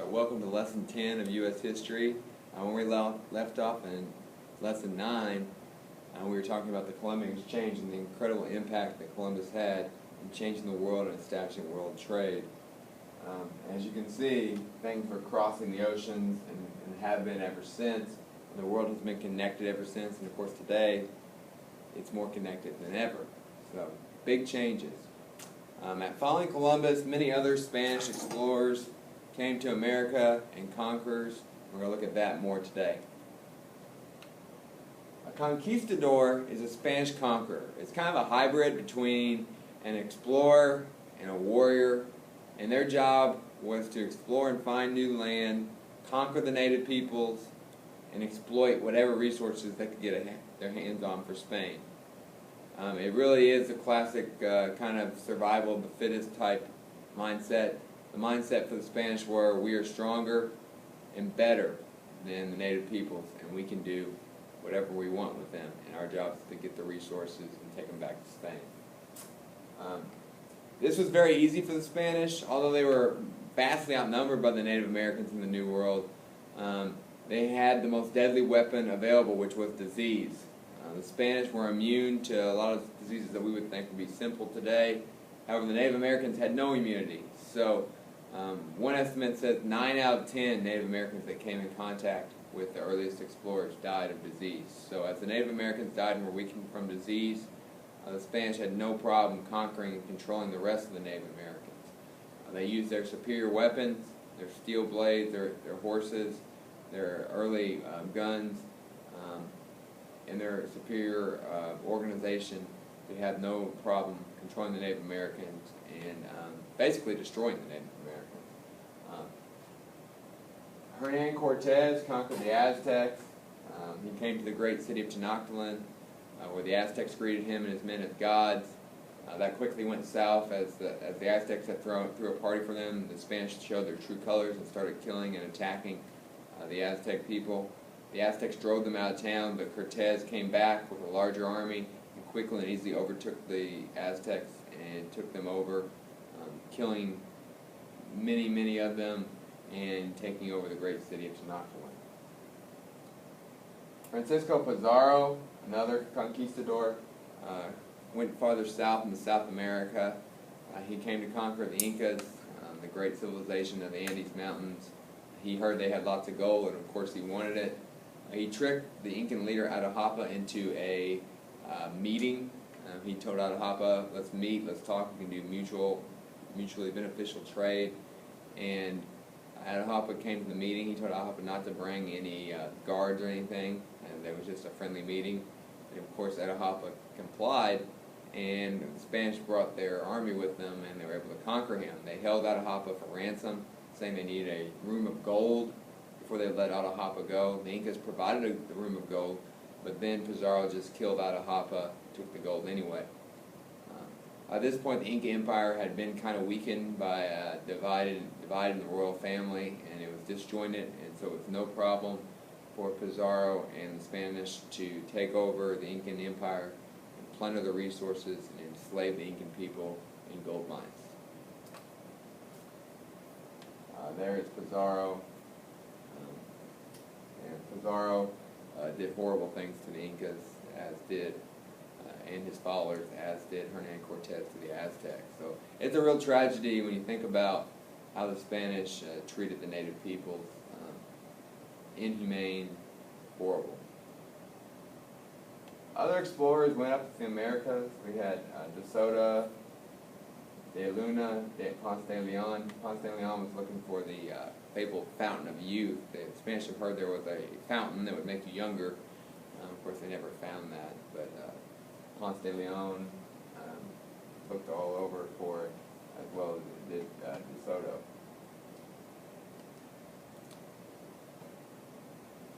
Welcome to Lesson 10 of U.S. History. When we left off in Lesson 9, we were talking about the Columbian Exchange and the incredible impact that Columbus had in changing the world and establishing world trade. As you can see, things were crossing the oceans and have been ever since. And the world has been connected ever since, and of course today, it's more connected than ever. So, big changes. Following Columbus, many other Spanish explorers came to America and conquerors. We're going to look at that more today. A conquistador is a Spanish conqueror. It's kind of a hybrid between an explorer and a warrior, and their job was to explore and find new land, conquer the native peoples, and exploit whatever resources they could get their hands on for Spain. It really is a classic kind of survival of the fittest type mindset. The mindset for the Spanish were, we are stronger and better than the native peoples, and we can do whatever we want with them, and our job is to get the resources and take them back to Spain. This was very easy for the Spanish, although they were vastly outnumbered by the Native Americans in the New World. They had the most deadly weapon available, which was disease. The Spanish were immune to a lot of diseases that we would think would be simple today. However, the Native Americans had no immunity. So, one estimate says 9 out of 10 Native Americans that came in contact with the earliest explorers died of disease. So, as the Native Americans died and were weakened from disease, the Spanish had no problem conquering and controlling the rest of the Native Americans. They used their superior weapons, their steel blades, their horses, their early guns, and their superior organization. They had no problem controlling the Native Americans and basically destroying the Native Americans. Hernan Cortez conquered the Aztecs. He came to the great city of Tenochtitlan, where the Aztecs greeted him and his men as gods. That quickly went south as the Aztecs had threw a party for them. The Spanish showed their true colors and started killing and attacking the Aztec people. The Aztecs drove them out of town, but Cortez came back with a larger army and quickly and easily overtook the Aztecs and took them over, killing many of them and taking over the great city of Tenochtitlan. Francisco Pizarro, another conquistador, went farther south into South America. He came to conquer the Incas, the great civilization of the Andes Mountains. He heard they had lots of gold, and of course he wanted it. He tricked the Incan leader Atahualpa into a meeting. He told Atahualpa, let's meet, let's talk, we can do mutually beneficial trade. And Atahualpa came to the meeting. He told Atahualpa not to bring any guards or anything, and it was just a friendly meeting. And of course Atahualpa complied, and the Spanish brought their army with them, and they were able to conquer him. They held Atahualpa for ransom, saying they needed a room of gold before they let Atahualpa go. The Incas provided the room of gold, but then Pizarro just killed Atahualpa, took the gold anyway. At this point, the Inca Empire had been kind of weakened by divided in the royal family, and it was disjointed, and so it was no problem for Pizarro and the Spanish to take over the Incan Empire and plunder the resources and enslave the Incan people in gold mines. There is Pizarro. And Pizarro did horrible things to the Incas, as did and his followers, as did Hernan Cortez to the Aztecs. So it's a real tragedy when you think about how the Spanish treated the native peoples. Inhumane, horrible. Other explorers went up to the Americas. We had De Soto, De Luna, Ponce de Leon. Ponce de Leon was looking for the fabled fountain of youth. The Spanish have heard there was a fountain that would make you younger. Of course, they never found that, but Ponce de Leon looked all over for it, as well as did De Soto.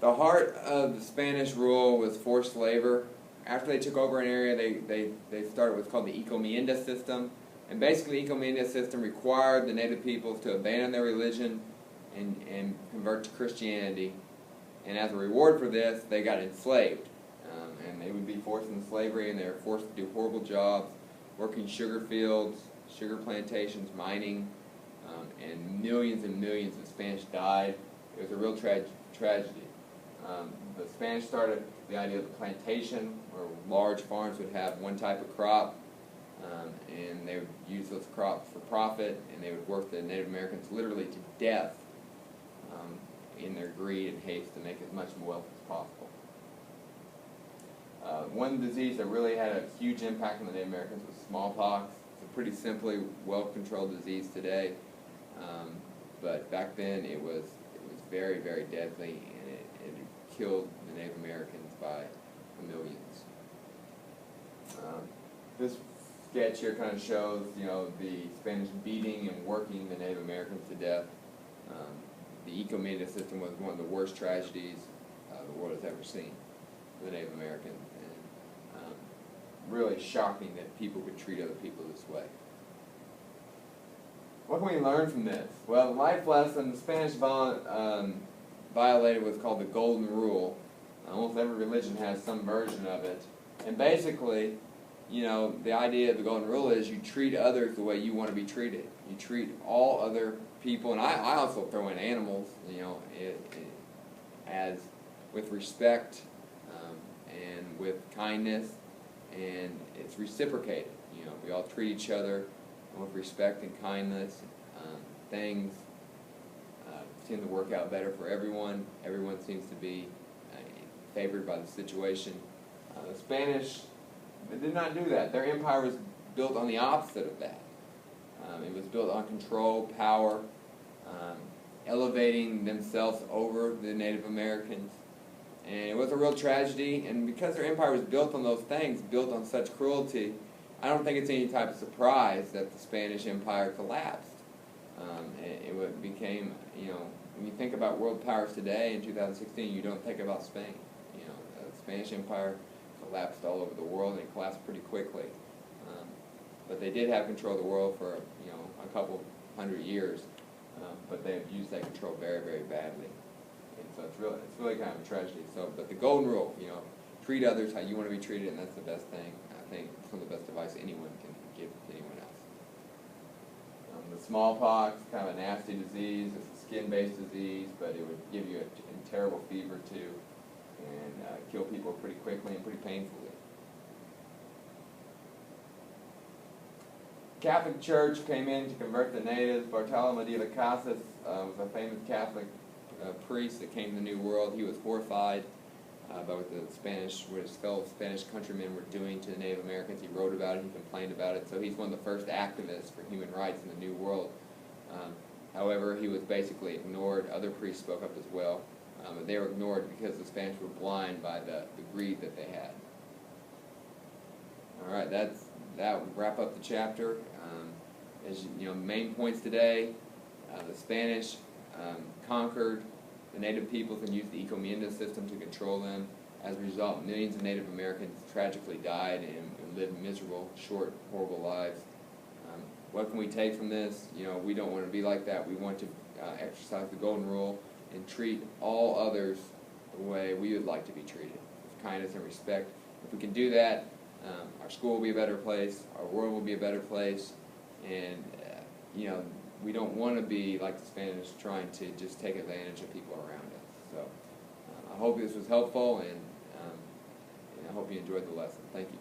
The heart of the Spanish rule was forced labor. After they took over an area, they started what's called the Encomienda system. And basically, the Encomienda system required the native peoples to abandon their religion and convert to Christianity. And as a reward for this, they got enslaved. And they would be forced into slavery, and they were forced to do horrible jobs, working sugar fields, sugar plantations, mining. and millions of Spanish died. It was a real tragedy. The Spanish started the idea of the plantation, where large farms would have one type of crop, and they would use those crops for profit, and they would work the Native Americans literally to death in their greed and haste to make as much wealth as possible. One disease that really had a huge impact on the Native Americans was smallpox. It's a pretty simply well-controlled disease today, but back then it was very deadly, and it killed the Native Americans by millions. This sketch here kind of shows, the Spanish beating and working the Native Americans to death. The Encomienda system was one of the worst tragedies the world has ever seen for the Native Americans, and really shocking that people could treat other people this way. What can we learn from this? Well, the life lesson, the Spanish violated what's called the Golden Rule. Almost every religion has some version of it. And basically, the idea of the Golden Rule is you treat others the way you want to be treated. You treat all other people, and I also throw in animals, as with respect and with kindness, and it's reciprocated. We all treat each other with respect and kindness. Things seem to work out better for everyone. Everyone seems to be favored by the situation. The Spanish, they did not do that. Their empire was built on the opposite of that. It was built on control, power, elevating themselves over the Native Americans. And it was a real tragedy, and because their empire was built on those things, built on such cruelty, I don't think it's any type of surprise that the Spanish Empire collapsed. It became, when you think about world powers today in 2016, you don't think about Spain. The Spanish Empire collapsed all over the world, and it collapsed pretty quickly. But they did have control of the world for, a couple hundred years, but they have used that control very badly. And so it's really kind of a tragedy. But the Golden Rule, treat others how you want to be treated, and that's the best thing. I think it's one of the best advice anyone can give to anyone else. The smallpox, kind of a nasty disease. It's a skin-based disease, but it would give you a terrible fever too, and kill people pretty quickly and pretty painfully. Catholic Church came in to convert the natives. Bartolomé de las Casas was a famous Catholic priest that came to the New World. He was horrified by what his fellow Spanish countrymen were doing to the Native Americans. He wrote about it, he complained about it, so he's one of the first activists for human rights in the New World. However, he was basically ignored. Other priests spoke up as well, but they were ignored because the Spanish were blind by the greed that they had. All right, that will wrap up the chapter. As main points today, the Spanish conquered the native peoples and used the Encomienda system to control them. As a result, millions of Native Americans tragically died and lived miserable, short, horrible lives. What can we take from this? We don't want to be like that. We want to exercise the Golden Rule and treat all others the way we would like to be treated, with kindness and respect. If we can do that, our school will be a better place, our world will be a better place, and we don't want to be like the Spanish, trying to just take advantage of people around us. So I hope this was helpful, and I hope you enjoyed the lesson. Thank you.